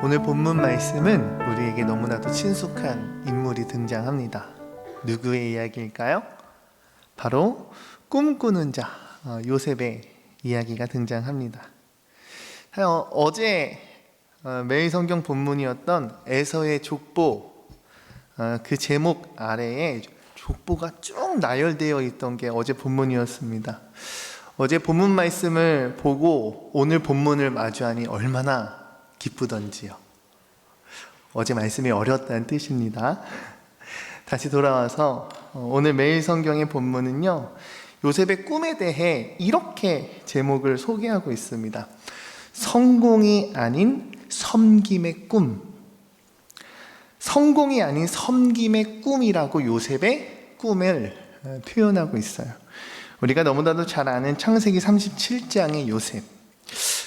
오늘 본문 말씀은 우리에게 너무나도 친숙한 인물이 등장합니다. 누구의 이야기일까요? 바로 꿈꾸는 자 요셉의 이야기가 등장합니다. 어제 매일 성경 본문이었던 에서의 족보, 그 제목 아래에 족보가 쭉 나열되어 있던 게 어제 본문이었습니다. 어제 본문 말씀을 보고 오늘 본문을 마주하니 얼마나 기쁘던지요. 어제 말씀이 어려웠다는 뜻입니다. 다시 돌아와서 오늘 매일 성경의 본문은요, 요셉의 꿈에 대해 이렇게 제목을 소개하고 있습니다. 성공이 아닌 섬김의 꿈. 성공이 아닌 섬김의 꿈이라고 요셉의 꿈을 표현하고 있어요. 우리가 너무나도 잘 아는 창세기 37장의 요셉,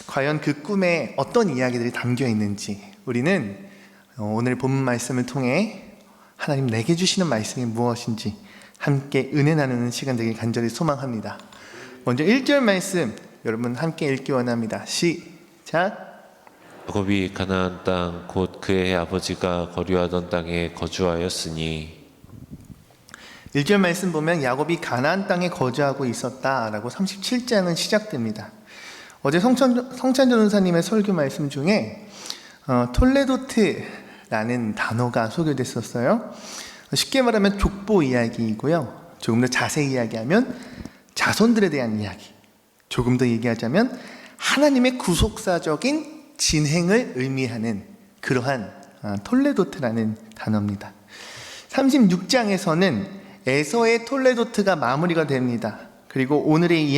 과연 그 꿈에 어떤 이야기들이 담겨 있는지 우리는 오늘 본문 말씀을 통해 하나님 내게 주시는 말씀이 무엇인지 함께 은혜 나누는 시간 되길 간절히 소망합니다. 먼저 1절 말씀 여러분 함께 읽기 원합니다. 시작. 야곱이 가나안 땅 곧 그의 아버지가 거류하던 땅에 거주하였으니. 1절 말씀 보면 야곱이 가나안 땅에 거주하고 있었다라고 37장은 시작됩니다. 어제 성찬 전도사님의 설교 말씀 중에 톨레도트라는 단어가 소개됐었어요. 쉽게 말하면 족보 이야기이고요. 조금 더 자세히 이야기하면 자손들에 대한 이야기, 조금 더 얘기하자면 하나님의 구속사적인 진행을 의미하는 그러한 톨레도트라는 단어입니다. 36장에서는 에서의 톨레도트가 마무리가 됩니다. 그리고 오늘의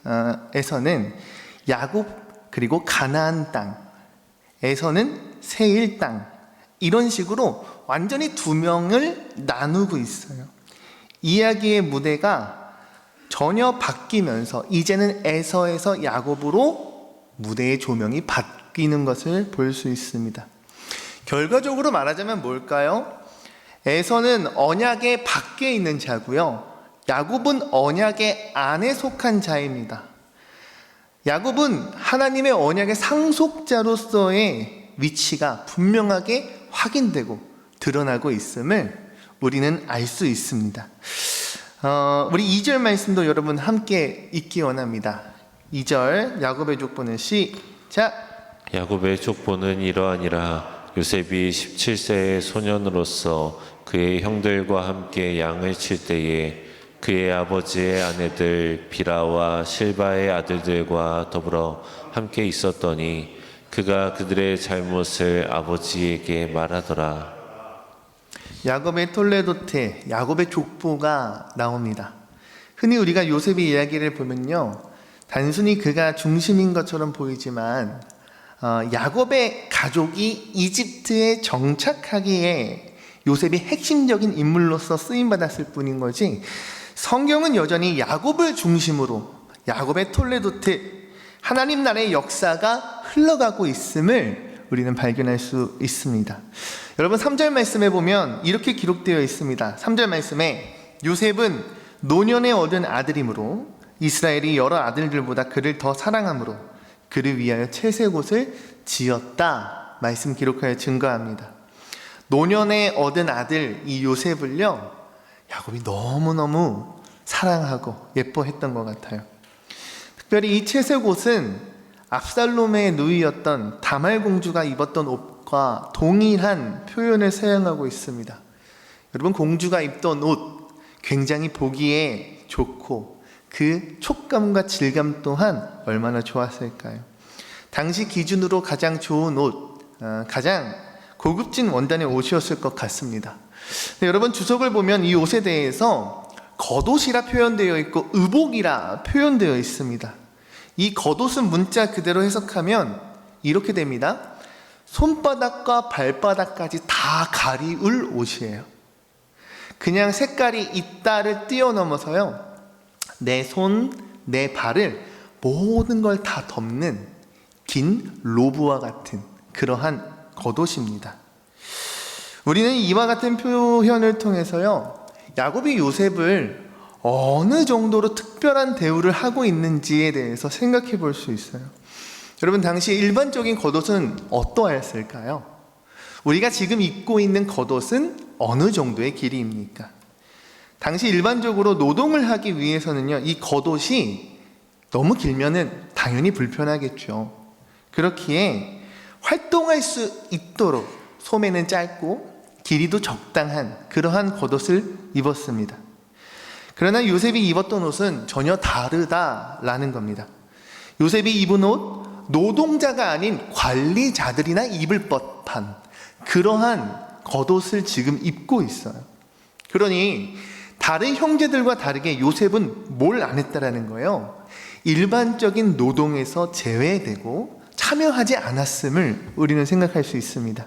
이야기에서는 야곱 그리고 가나안 땅에서는 세일 땅, 이런 식으로 완전히 두 명을 나누고 있어요. 이야기의 무대가 전혀 바뀌면서 이제는 에서에서 야곱으로 무대의 조명이 바뀌는 것을 볼 수 있습니다. 결과적으로 말하자면 뭘까요? 에서는 언약의 밖에 있는 자고요, 야곱은 언약의 안에 속한 자입니다. 야곱은 하나님의 언약의 상속자로서의 위치가 분명하게 확인되고 드러나고 있음을 우리는 알 수 있습니다. 우리 2절 말씀도 여러분 함께 읽기 원합니다. 2절 야곱의 족보는 시작. 야곱의 족보는 이러하니라. 요셉이 17세의 소년으로서 그의 형들과 함께 양을 칠 때에 그의 아버지의 아내들 비라와 실바의 아들들과 더불어 함께 있었더니 그가 그들의 잘못을 아버지에게 말하더라. 야곱의 톨레도테, 야곱의 족보가 나옵니다. 흔히 우리가 요셉의 이야기를 보면요, 단순히 그가 중심인 것처럼 보이지만 야곱의 가족이 이집트에 정착하기에 요셉이 핵심적인 인물로서 쓰임받았을 뿐인 거지, 성경은 여전히 야곱을 중심으로 야곱의 톨레도트, 하나님 나라의 역사가 흘러가고 있음을 우리는 발견할 수 있습니다. 여러분 3절 말씀에 보면 이렇게 기록되어 있습니다. 3절 말씀에 요셉은 노년에 얻은 아들이므로 이스라엘이 여러 아들들보다 그를 더 사랑하므로 그를 위하여 채색옷을 지었다, 말씀 기록하여 증거합니다. 노년에 얻은 아들 이 요셉을요, 야곱이 너무너무 사랑하고 예뻐했던 것 같아요. 특별히 이 채색옷은 압살롬의 누이였던 다말 공주가 입었던 옷과 동일한 표현을 사용하고 있습니다. 여러분, 공주가 입던 옷 굉장히 보기에 좋고 그 촉감과 질감 또한 얼마나 좋았을까요? 당시 기준으로 가장 좋은 옷, 가장 고급진 원단의 옷이었을 것 같습니다. 여러분, 주석을 보면 이 옷에 대해서 겉옷이라 표현되어 있고 의복이라 표현되어 있습니다. 이 겉옷은 문자 그대로 해석하면 이렇게 됩니다. 손바닥과 발바닥까지 다 가리울 옷이에요. 그냥 색깔이 있다를 뛰어넘어서요, 내 손, 내 발을 모든 걸 다 덮는 긴 로브와 같은 그러한 겉옷입니다. 우리는 이와 같은 표현을 통해서요, 야곱이 요셉을 어느 정도로 특별한 대우를 하고 있는지에 대해서 생각해 볼 수 있어요. 여러분, 당시 일반적인 겉옷은 어떠했을까요? 우리가 지금 입고 있는 겉옷은 어느 정도의 길이입니까? 당시 일반적으로 노동을 하기 위해서는요, 이 겉옷이 너무 길면은 당연히 불편하겠죠. 그렇기에 활동할 수 있도록 소매는 짧고 길이도 적당한 그러한 겉옷을 입었습니다. 그러나 요셉이 입었던 옷은 전혀 다르다라는 겁니다. 요셉이 입은 옷, 노동자가 아닌 관리자들이나 입을 법한 그러한 겉옷을 지금 입고 있어요. 그러니 다른 형제들과 다르게 요셉은 뭘 안 했다라는 거예요. 일반적인 노동에서 제외되고 참여하지 않았음을 우리는 생각할 수 있습니다.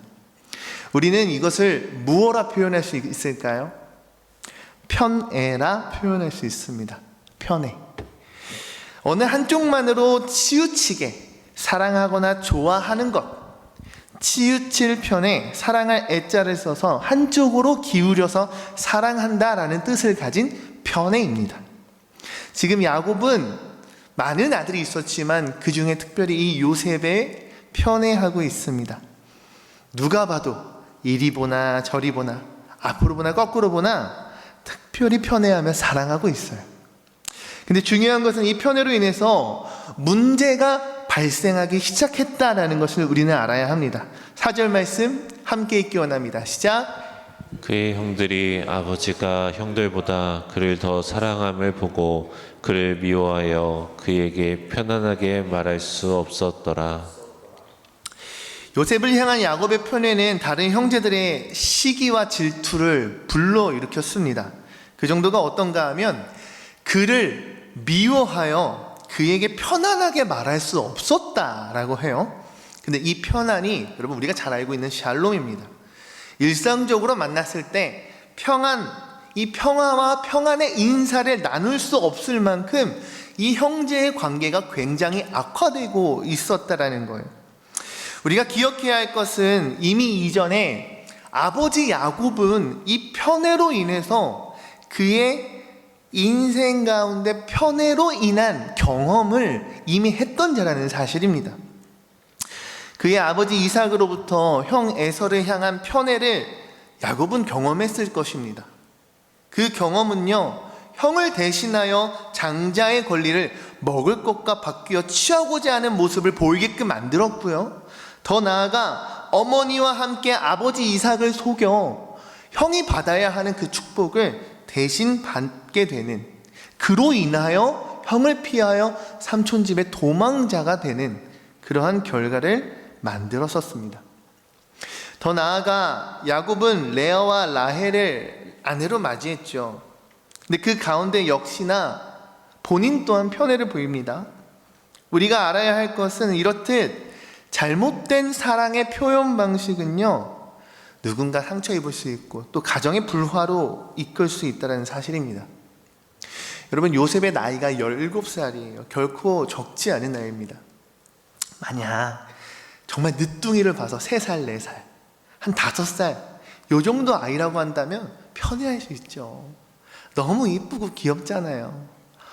우리는 이것을 무엇라 표현할 수 있을까요? 편애라 표현할 수 있습니다. 편애. 어느 한쪽만으로 치우치게 사랑하거나 좋아하는 것, 치우칠 편에 사랑할 애자를 써서 한쪽으로 기울여서 사랑한다라는 뜻을 가진 편애입니다. 지금 야곱은 많은 아들이 있었지만 그 중에 특별히 이 요셉에 편애하고 있습니다. 누가 봐도 이리 보나 저리 보나 앞으로 보나 거꾸로 보나 특별히 편애하며 사랑하고 있어요. 근데 중요한 것은 이 편애로 인해서 문제가 발생하기 시작했다라는 것을 우리는 알아야 합니다. 4절 말씀 함께 읽기 원합니다. 시작. 그의 형들이 아버지가 형들보다 그를 더 사랑함을 보고 그를 미워하여 그에게 편안하게 말할 수 없었더라. 요셉을 향한 야곱의 편애는 다른 형제들의 시기와 질투를 불러일으켰습니다. 그 정도가 어떤가 하면 그를 미워하여 그에게 편안하게 말할 수 없었다라고 해요. 근데 이 편안이 여러분 우리가 잘 알고 있는 샬롬입니다. 일상적으로 만났을 때 이 평화와 평안의 인사를 나눌 수 없을 만큼 이 형제의 관계가 굉장히 악화되고 있었다라는 거예요. 우리가 기억해야 할 것은 이미 이전에 아버지 야곱은 이 편애로 인해서 그의 인생 가운데 편애로 인한 경험을 이미 했던 자라는 사실입니다. 그의 아버지 이삭으로부터 형 에서를 향한 편애를 야곱은 경험했을 것입니다. 그 경험은요, 형을 대신하여 장자의 권리를 먹을 것과 바뀌어 취하고자 하는 모습을 보이게끔 만들었고요. 더 나아가 어머니와 함께 아버지 이삭을 속여 형이 받아야 하는 그 축복을 대신 받게 되는, 그로 인하여 형을 피하여 삼촌 집의 도망자가 되는 그러한 결과를 만들었었습니다. 더 나아가 야곱은 레아와 라헬을 아내로 맞이했죠. 근데 그 가운데 역시나 본인 또한 편애를 보입니다. 우리가 알아야 할 것은 이렇듯 잘못된 사랑의 표현 방식은요, 누군가 상처 입을 수 있고 또 가정의 불화로 이끌 수 있다는 사실입니다. 여러분, 요셉의 나이가 17살이에요. 결코 적지 않은 나이입니다. 만약 정말 늦둥이를 봐서 3살, 4살, 한 5살 요 정도 아이라고 한다면 편애할 수 있죠. 너무 이쁘고 귀엽잖아요.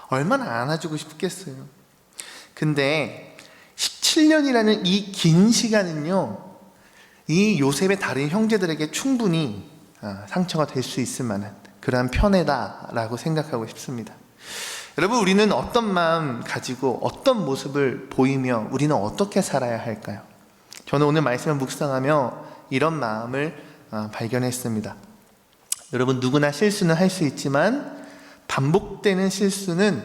얼마나 안아주고 싶겠어요. 근데 17년이라는 이 긴 시간은요, 이 요셉의 다른 형제들에게 충분히 상처가 될 수 있을 만한 그러한 편애다라고 생각하고 싶습니다. 여러분, 우리는 어떤 마음 가지고 어떤 모습을 보이며 우리는 어떻게 살아야 할까요? 저는 오늘 말씀을 묵상하며 이런 마음을 발견했습니다. 여러분, 누구나 실수는 할 수 있지만 반복되는 실수는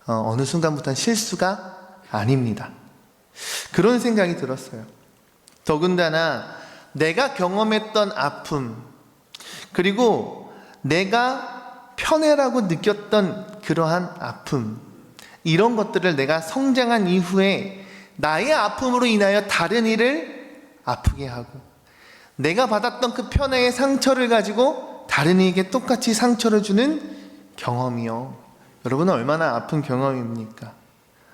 어느 순간부터는 실수가 아닙니다. 그런 생각이 들었어요. 더군다나 내가 경험했던 아픔, 그리고 내가 편애라고 느꼈던 그러한 아픔, 이런 것들을 내가 성장한 이후에 나의 아픔으로 인하여 다른 이를 아프게 하고, 내가 받았던 그 편애의 상처를 가지고 다른 이에게 똑같이 상처를 주는 경험이요, 여러분은 얼마나 아픈 경험입니까?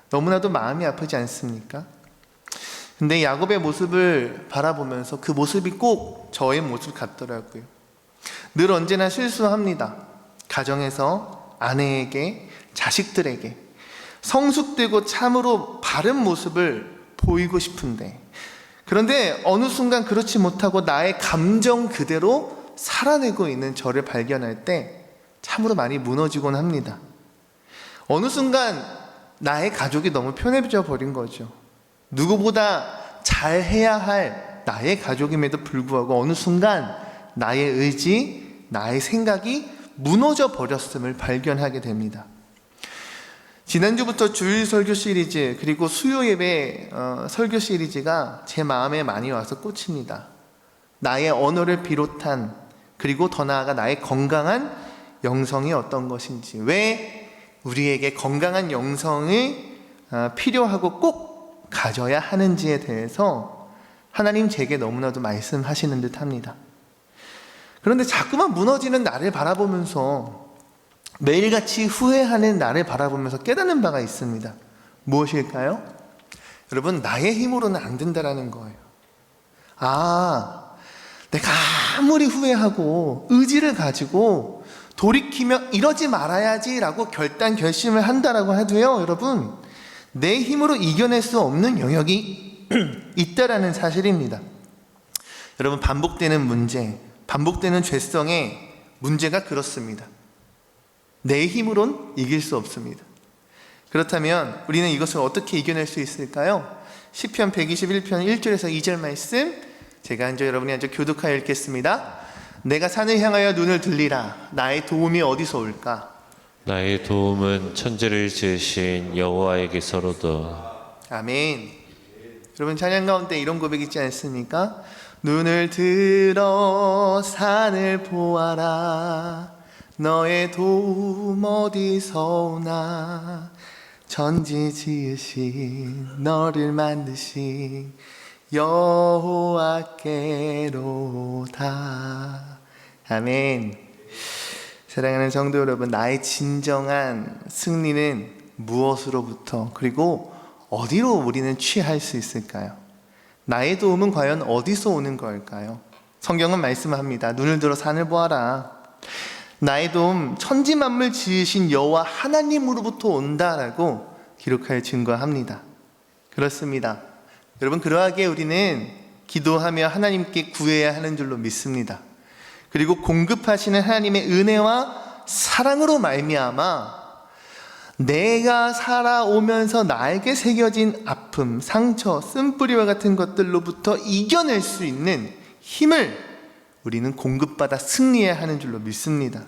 너무나도 마음이 아프지 않습니까? 근데 야곱의 모습을 바라보면서 그 모습이 꼭 저의 모습 같더라고요. 늘 언제나 실수합니다. 가정에서 아내에게, 자식들에게 성숙되고 참으로 바른 모습을 보이고 싶은데, 그런데 어느 순간 그렇지 못하고 나의 감정 그대로 살아내고 있는 저를 발견할 때 참으로 많이 무너지곤 합니다. 어느 순간 나의 가족이 너무 편해져 버린 거죠. 누구보다 잘해야 할 나의 가족임에도 불구하고 어느 순간 나의 의지, 나의 생각이 무너져 버렸음을 발견하게 됩니다. 지난주부터 주일 설교 시리즈 그리고 수요 예배 설교 시리즈가 제 마음에 많이 와서 꽂힙니다. 나의 언어를 비롯한, 그리고 더 나아가 나의 건강한 영성이 어떤 것인지, 왜 우리에게 건강한 영성이 필요하고 꼭 가져야 하는지에 대해서 하나님 제게 너무나도 말씀하시는 듯 합니다. 그런데 자꾸만 무너지는 나를 바라보면서, 매일같이 후회하는 나를 바라보면서 깨닫는 바가 있습니다. 무엇일까요? 여러분, 나의 힘으로는 안 된다라는 거예요. 내가 아무리 후회하고 의지를 가지고 돌이키며 이러지 말아야지라고 결심을 한다라고 해도요, 여러분, 내 힘으로 이겨낼 수 없는 영역이 있다라는 사실입니다. 여러분, 반복되는 문제, 반복되는 죄성의 문제가 그렇습니다. 내 힘으론 이길 수 없습니다. 그렇다면 우리는 이것을 어떻게 이겨낼 수 있을까요? 시편 121편 1절에서 2절 말씀, 제가 먼저 여러분이 먼저 교독하여 읽겠습니다. 내가 산을 향하여 눈을 들리라. 나의 도움이 어디서 올까? 나의 도움은 천지를 지으신 여호와에게서로다. 아멘. 여러분, 찬양 가운데 이런 고백 있지 않습니까? 눈을 들어 산을 보아라. 너의 도움 어디서 오나? 천지 지으신 너를 만드신 여호와께로다. 아멘. 사랑하는 성도 여러분, 나의 진정한 승리는 무엇으로부터, 그리고 어디로 우리는 취할 수 있을까요? 나의 도움은 과연 어디서 오는 걸까요? 성경은 말씀합니다. 눈을 들어 산을 보아라. 나의 도움 천지 만물 지으신 여호와 하나님으로부터 온다라고 기록하여 증거합니다. 그렇습니다. 여러분, 그러하기에 우리는 기도하며 하나님께 구해야 하는 줄로 믿습니다. 그리고 공급하시는 하나님의 은혜와 사랑으로 말미암아 내가 살아오면서 나에게 새겨진 아픔, 상처, 쓴뿌리와 같은 것들로부터 이겨낼 수 있는 힘을 우리는 공급받아 승리해야 하는 줄로 믿습니다.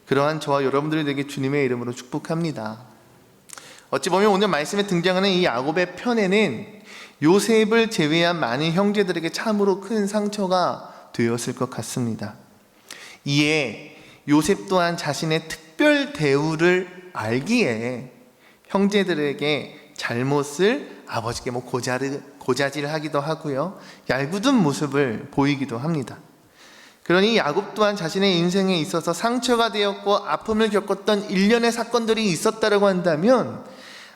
그러한 저와 여러분들이 되게 주님의 이름으로 축복합니다. 어찌 보면 오늘 말씀에 등장하는 이 야곱의 편에는 요셉을 제외한 많은 형제들에게 참으로 큰 상처가 되었을 것 같습니다. 이에 요셉 또한 자신의 특별 대우를 알기에 형제들에게 잘못을 아버지께 고자질하기도 하고요, 얄궂은 모습을 보이기도 합니다. 그러니 야곱 또한 자신의 인생에 있어서 상처가 되었고 아픔을 겪었던 일련의 사건들이 있었다고 한다면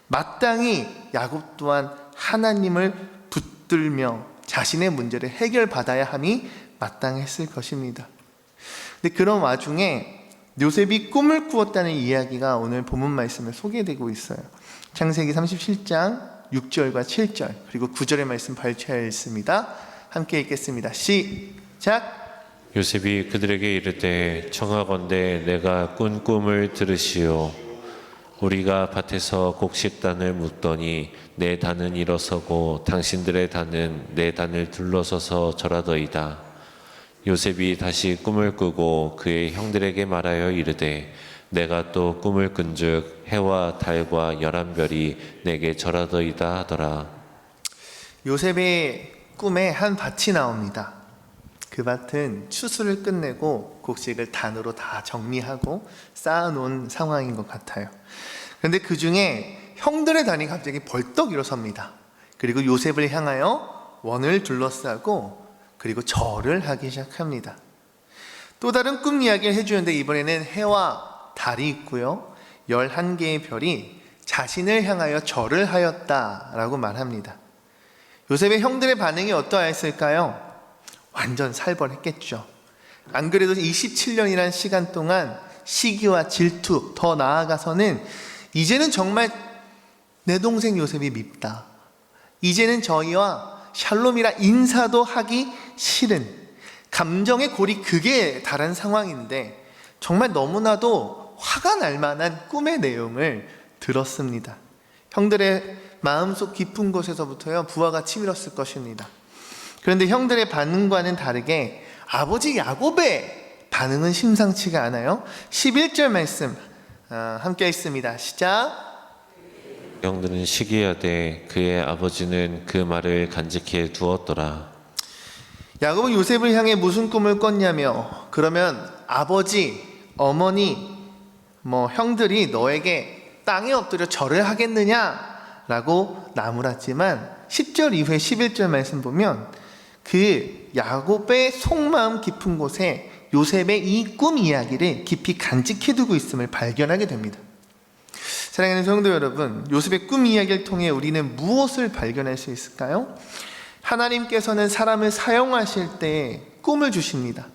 마땅히 야곱 또한 하나님을 붙들며 자신의 문제를 해결받아야 함이 마땅했을 것입니다. 근데 그런 와중에 요셉이 꿈을 꾸었다는 이야기가 오늘 본문 말씀에 소개되고 있어요. 창세기 37장 6절과 7절 그리고 9절의 말씀 발췌하여 있습니다. 함께 읽겠습니다. 시작. 요셉이 그들에게 이르되 청하건대 내가 꾼 꿈을 들으시오. 우리가 밭에서 곡식단을 묻더니 내 단은 일어서고 당신들의 단은 내 단을 둘러서서 절하더이다. 요셉이 다시 꿈을 꾸고 그의 형들에게 말하여 이르되 내가 또 꿈을 꾼즉 해와 달과 11별이 내게 절하더이다 하더라. 요셉의 꿈에 한 밭이 나옵니다. 그 밭은 추수를 끝내고 곡식을 단으로 다 정리하고 쌓아놓은 상황인 것 같아요. 그런데 그 중에 형들의 단이 갑자기 벌떡 일어섭니다. 그리고 요셉을 향하여 원을 둘러싸고 그리고 절을 하기 시작합니다. 또 다른 꿈 이야기를 해주는데 이번에는 해와 달이 있고요, 11개의 별이 자신을 향하여 절을 하였다라고 말합니다. 요셉의 형들의 반응이 어떠했을까요? 완전 살벌했겠죠. 안 그래도 27년이라는 시간 동안 시기와 질투, 더 나아가서는 이제는 정말 내 동생 요셉이 밉다, 이제는 저희와 샬롬이라 인사도 하기 싫은 감정의 골이 극에 달한 상황인데 정말 너무나도 화가 날 만한 꿈의 내용을 들었습니다. 형들의 마음속 깊은 곳에서부터요 부하가 치밀었을 것입니다. 그런데 형들의 반응과는 다르게 아버지 야곱의 반응은 심상치가 않아요. 11절 말씀 함께 읽습니다. 시작. 형들은 시기하되 그의 아버지는 그 말을 간직해 두었더라. 야곱은 요셉을 향해 무슨 꿈을 꿨냐며, 그러면 아버지, 어머니, 형들이 너에게 땅에 엎드려 절을 하겠느냐라고 나무랐지만 10절 이후에 11절 말씀 보면 그 야곱의 속마음 깊은 곳에 요셉의 이 꿈 이야기를 깊이 간직해두고 있음을 발견하게 됩니다. 사랑하는 성도 여러분, 요셉의 꿈 이야기를 통해 우리는 무엇을 발견할 수 있을까요? 하나님께서는 사람을 사용하실 때 꿈을 주십니다.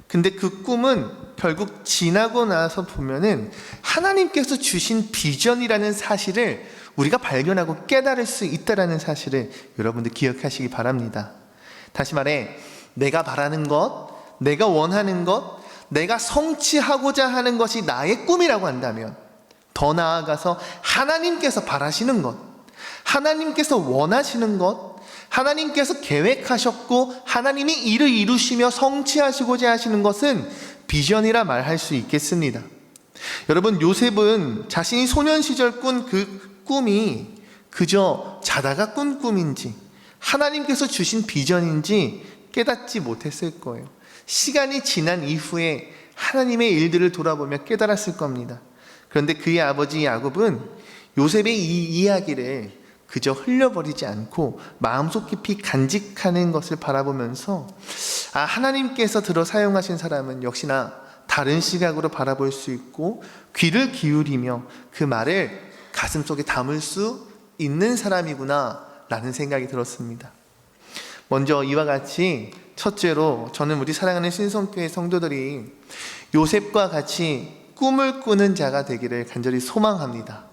근데 그 꿈은 결국 지나고 나서 보면은 하나님께서 주신 비전이라는 사실을 우리가 발견하고 깨달을 수 있다는 사실을 여러분들 기억하시기 바랍니다. 다시 말해, 내가 바라는 것, 내가 원하는 것, 내가 성취하고자 하는 것이 나의 꿈이라고 한다면, 더 나아가서 하나님께서 바라시는 것, 하나님께서 원하시는 것, 하나님께서 계획하셨고 하나님이 이를 이루시며 성취하시고자 하시는 것은 비전이라 말할 수 있겠습니다. 여러분, 요셉은 자신이 소년 시절 꾼 그 꿈이 그저 자다가 꾼 꿈인지 하나님께서 주신 비전인지 깨닫지 못했을 거예요. 시간이 지난 이후에 하나님의 일들을 돌아보며 깨달았을 겁니다. 그런데 그의 아버지 야곱은 요셉의 이 이야기를 그저 흘려버리지 않고 마음속 깊이 간직하는 것을 바라보면서 하나님께서 들어 사용하신 사람은 역시나 다른 시각으로 바라볼 수 있고 귀를 기울이며 그 말을 가슴속에 담을 수 있는 사람이구나 라는 생각이 들었습니다. 먼저 이와 같이 첫째로 저는 우리 사랑하는 신성교회 성도들이 요셉과 같이 꿈을 꾸는 자가 되기를 간절히 소망합니다.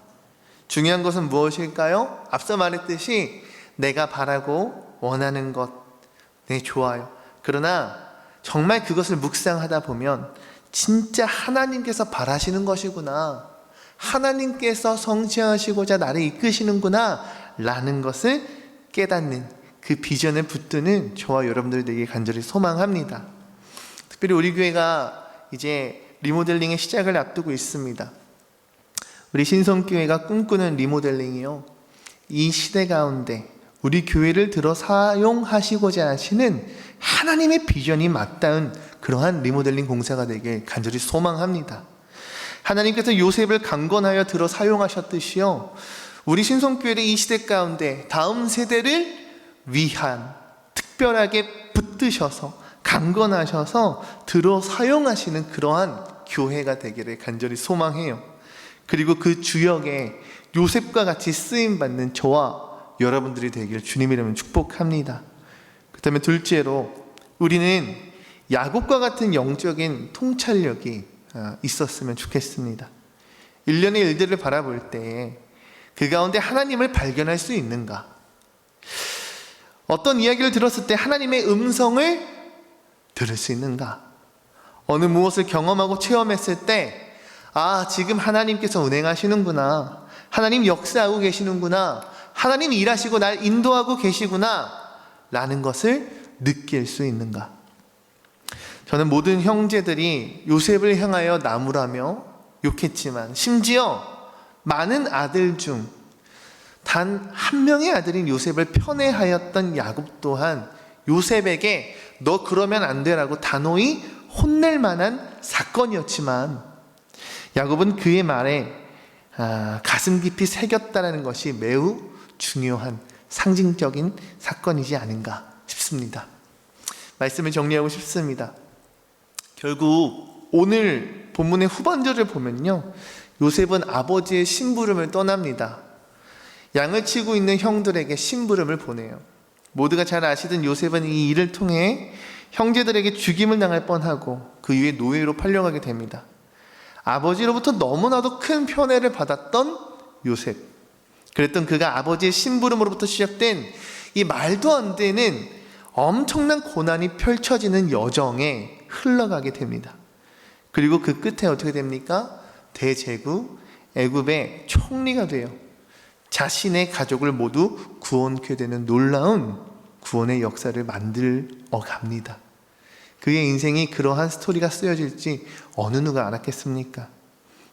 중요한 것은 무엇일까요? 앞서 말했듯이 내가 바라고 원하는 것, 네, 좋아요. 그러나 정말 그것을 묵상하다 보면 진짜 하나님께서 바라시는 것이구나, 하나님께서 성취하시고자 나를 이끄시는구나 라는 것을 깨닫는 그 비전을 붙드는 저와 여러분들에게 간절히 소망합니다. 특별히 우리 교회가 이제 리모델링의 시작을 앞두고 있습니다. 우리 신성교회가 꿈꾸는 리모델링이요, 이 시대 가운데 우리 교회를 들어 사용하시고자 하시는 하나님의 비전이 맞닿은 그러한 리모델링 공사가 되길 간절히 소망합니다. 하나님께서 요셉을 강건하여 들어 사용하셨듯이요, 우리 신성교회를 이 시대 가운데 다음 세대를 위한 특별하게 붙드셔서 강건하셔서 들어 사용하시는 그러한 교회가 되기를 간절히 소망해요. 그리고 그 주역에 요셉과 같이 쓰임받는 저와 여러분들이 되기를 주님의 이름으로 축복합니다. 그 다음에 둘째로 우리는 야곱과 같은 영적인 통찰력이 있었으면 좋겠습니다. 일련의 일들을 바라볼 때 그 가운데 하나님을 발견할 수 있는가? 어떤 이야기를 들었을 때 하나님의 음성을 들을 수 있는가? 어느 무엇을 경험하고 체험했을 때 지금 하나님께서 운행하시는구나, 하나님 역사하고 계시는구나, 하나님 일하시고 날 인도하고 계시구나 라는 것을 느낄 수 있는가? 저는 모든 형제들이 요셉을 향하여 나무라며 욕했지만 심지어 많은 아들 중 단 한 명의 아들인 요셉을 편애하였던 야곱 또한 요셉에게 너 그러면 안 되라고 단호히 혼낼 만한 사건이었지만 야곱은 그의 말에 가슴 깊이 새겼다는 것이 매우 중요한 상징적인 사건이지 않은가 싶습니다. 말씀을 정리하고 싶습니다. 결국 오늘 본문의 후반절을 보면요, 요셉은 아버지의 심부름을 떠납니다. 양을 치고 있는 형들에게 심부름을 보내요. 모두가 잘 아시던 요셉은 이 일을 통해 형제들에게 죽임을 당할 뻔하고 그 이후에 노예로 팔려가게 됩니다. 아버지로부터 너무나도 큰 편애를 받았던 요셉, 그랬던 그가 아버지의 심부름으로부터 시작된 이 말도 안 되는 엄청난 고난이 펼쳐지는 여정에 흘러가게 됩니다. 그리고 그 끝에 어떻게 됩니까? 대제국 애굽의 총리가 돼요. 자신의 가족을 모두 구원케 되는 놀라운 구원의 역사를 만들어 갑니다. 그의 인생이 그러한 스토리가 쓰여질지 어느 누가 알았겠습니까?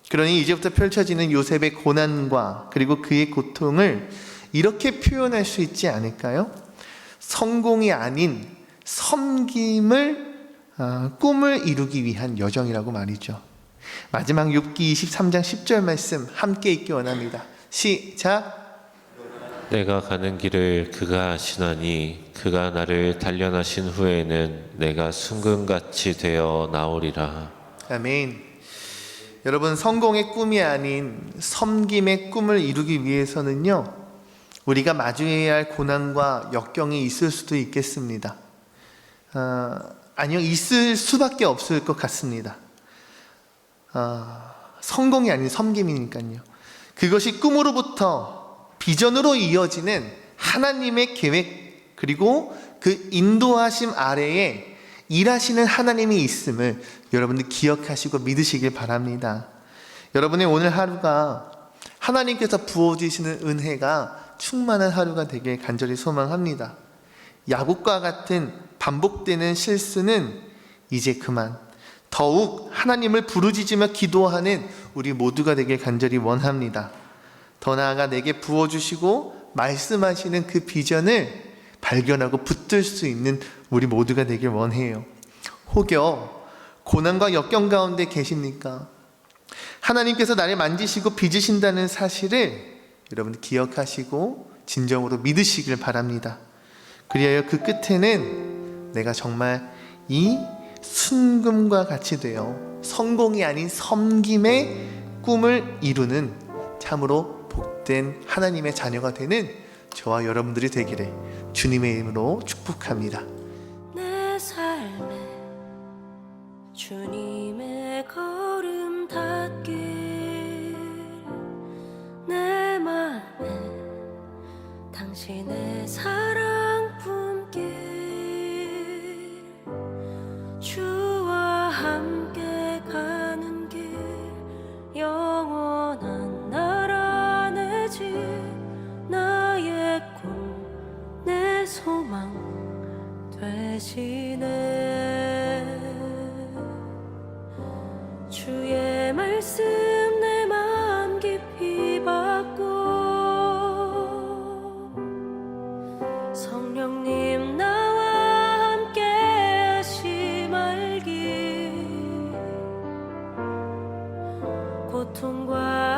그러니 이제부터 펼쳐지는 요셉의 고난과 그리고 그의 고통을 이렇게 표현할 수 있지 않을까요? 성공이 아닌 섬김을 꿈을 이루기 위한 여정이라고 말이죠. 마지막 욥기 23장 10절 말씀 함께 읽기 원합니다. 시작. 내가 가는 길을 그가 아시나니 그가 나를 단련하신 후에는 내가 순금같이 되어 나오리라. 아멘. 여러분, 성공의 꿈이 아닌 섬김의 꿈을 이루기 위해서는요, 우리가 마주해야 할 고난과 역경이 있을 수도 있겠습니다. 아니요, 있을 수밖에 없을 것 같습니다. 성공이 아닌 섬김이니까요. 그것이 꿈으로부터 비전으로 이어지는 하나님의 계획, 그리고 그 인도하심 아래에 일하시는 하나님이 있음을 여러분들 기억하시고 믿으시길 바랍니다. 여러분의 오늘 하루가 하나님께서 부어주시는 은혜가 충만한 하루가 되길 간절히 소망합니다. 야곱과 같은 반복되는 실수는 이제 그만, 더욱 하나님을 부르짖으며 기도하는 우리 모두가 되길 간절히 원합니다. 더 나아가 내게 부어주시고 말씀하시는 그 비전을 발견하고 붙들 수 있는 우리 모두가 되길 원해요. 혹여 고난과 역경 가운데 계십니까? 하나님께서 나를 만지시고 빚으신다는 사실을 여러분 기억하시고 진정으로 믿으시길 바랍니다. 그리하여 그 끝에는 내가 정말 이 순금과 같이 되어 성공이 아닌 섬김의 꿈을 이루는 참으로 복된 하나님의 자녀가 되는 저와 여러분들이 되기를 주님의 이름으로 축복합니다. 내 삶에 주님의 걸음 닿길, 내 맘에 당신의 사랑 품길, 주와 함께 가는 길, 영원한 나라 내 집, 나의 꿈, 내 소망 되시네. 주의 말씀 내 마음 깊이 받고, 성령님 나와 함께 하심알기, 고통과